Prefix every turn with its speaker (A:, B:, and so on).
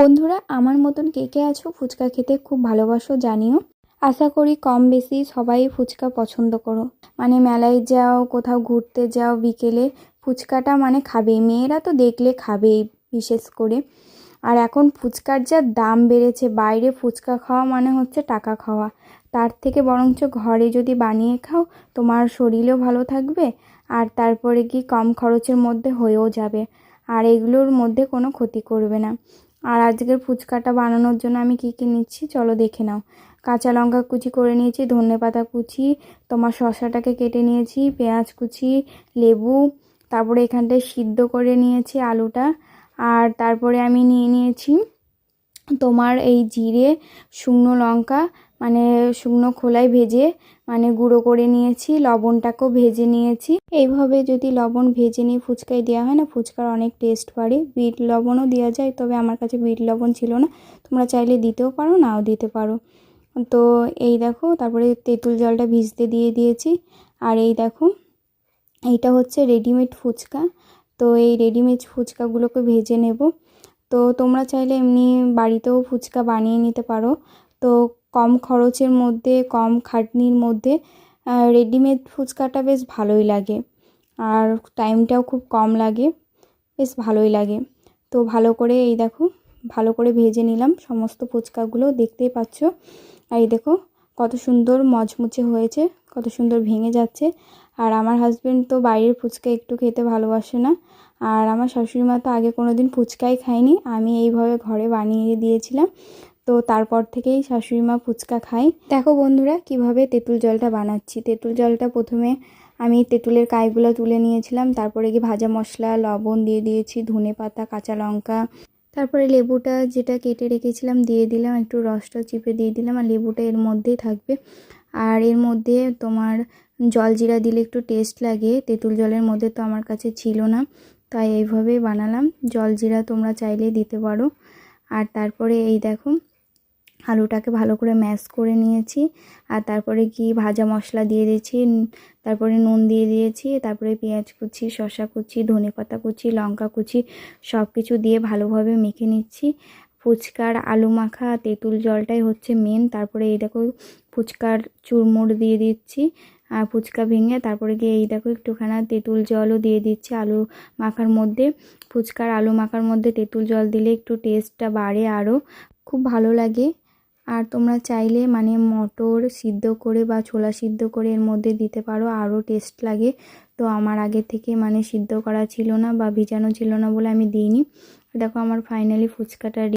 A: বন্ধুরা আমার মতন কে কে আছো ফুচকা খেতে খুব ভালোবাসো জানিও। আশা করি কম বেশি সবাই ফুচকা পছন্দ করো। মানে মেলায় যাও, কোথাও ঘুরতে যাও, বিকেলে ফুচকাটা মানে খাবেই, মেয়েরা তো দেখলে খাবেই বিশেষ করে। আর এখন ফুচকার যা দাম বেড়েছে, বাইরে ফুচকা খাওয়া মানে হচ্ছে টাকা খাওয়া। তার থেকে বরঞ্চ ঘরে যদি বানিয়ে খাও তোমার শরীরও ভালো থাকবে, আর তারপরে কি কম খরচের মধ্যে হয়েও যাবে, আর এগুলোর মধ্যে কোনো ক্ষতি করবে না। আর আজকের ফুচকাটা বানানোর জন্য আমি কী কী নিচ্ছি চলো দেখে নাও। কাঁচা লঙ্কা কুচি করে নিয়েছি, ধনেপাতা কুচি, তোমার শসাটাকে কেটে নিয়েছি, পেঁয়াজ কুচি, লেবু, তারপরে এখানটায় সিদ্ধ করে নিয়েছি আলুটা। আর তারপরে আমি নিয়ে নিয়েছি তোমার এই জিরে, শুকনো লঙ্কা, মানে শুকনো খোলায় ভেজে মানে গুঁড়ো করে নিয়েছি, লবণটাকেও ভেজে নিয়েছি। এইভাবে যদি লবণ ভেজে নিয়ে ফুচকায় দেওয়া হয় না, ফুচকার অনেক টেস্ট বাড়ে। বিট লবণও দেওয়া যায়, তবে আমার কাছে বিট লবণ ছিল না, তোমরা চাইলে দিতেও পারো, নাও দিতে পারো। তো এই দেখো, তারপরে তেঁতুল জলটা ভিজতে দিয়ে দিয়েছি। আর এই দেখো, এইটা হচ্ছে রেডিমেড ফুচকা। তো এই রেডিমেড ফুচকাগুলোকে ভেজে নেব। তো তোমরা চাইলে এমনি বাড়িতেও ফুচকা বানিয়ে নিতে পারো। তো কম খরচের মধ্যে, কম খাটনির মধ্যে রেডিমেড ফুচকাটা বেশ ভালোই লাগে, আর টাইমটাও খুব কম লাগে, বেশ ভালোই লাগে। তো ভালো করে এই দেখো, ভালো করে ভেজে নিলাম সমস্ত ফুচকাগুলো, দেখতেই পাচ্ছ। আর এই দেখো কত সুন্দর মচমুচে হয়েছে, কত সুন্দর ভেঙে যাচ্ছে। আর আমার হাজব্যান্ড তো বাইরের ফুচকা একটু খেতে ভালোবাসে না, আর আমার শাশুড়ি মা তো আগে কোনো দিন ফুচকাই খায়নি, আমি এইভাবে ঘরে বানিয়ে দিয়েছিলাম। তো তারপর থেকেই শাশুড়ি মা ফুচকা খায়। দেখো বন্ধুরা কিভাবে তেঁতুল জলটা বানাচ্ছি। তেঁতুল জলটা প্রথমে আমি তেঁতুলের কাইগুলো তুলে নিয়েছিলাম, তারপরে কি ভাজা মশলা, লবণ দিয়ে দিয়েছি, ধনেপাতা, কাঁচা লঙ্কা, তারপরে লেবুটা যেটা কেটে রেখেছিলাম দিয়ে দিলাম, একটু রসটা চিপে দিয়ে দিলাম, আর লেবুটা এর মধ্যেই থাকবে। আর এর মধ্যে তোমার জলজিরা দিলে একটু টেস্ট লাগে, তেঁতুল জলের মধ্যে তো আমার কাছে ছিল না, তাই এইভাবেই বানালাম। জলজিরা তোমরা চাইলে দিতে পারো। আর তারপরে এই দেখো আলুটাকে ভালো করে ম্যাশ করে নিয়েছি, আর তারপরে কি ভাজা মশলা দিয়ে দিয়েছি, তারপরে নুন দিয়ে দিয়েছি, তারপরে পেঁয়াজ কুচি, শসা কুচি, ধনেপাতা কুচি, লঙ্কা কুচি সব কিছু দিয়ে ভালোভাবে মেখে নিচ্ছি। ফুচকার আলু মাখা তেঁতুল জলটাই হচ্ছে মেন। তারপরে এই দেখো ফুচকার চুরমুর দিয়ে দিচ্ছি, আর ফুচকা ভেঙে তারপরে গিয়ে এই দেখো একটুখানা তেঁতুল জলও দিয়ে দিচ্ছি আলু মাখার মধ্যে। ফুচকার আলু মাখার মধ্যে তেঁতুল জল দিলে একটু টেস্টটা বাড়ে, আরও খুব ভালো লাগে। আর তোমরা চাইলে মানে মটর সিদ্ধ করে বা ছোলা সিদ্ধ করে এর মধ্যে দিতে পারো, আরও টেস্ট লাগে। তো আমার আগে থেকে মানে সিদ্ধ করা ছিল না বা ভিজানো ছিল না বলে আমি দিইনি। দেখো আমার ফাইনালি ফুচকাটা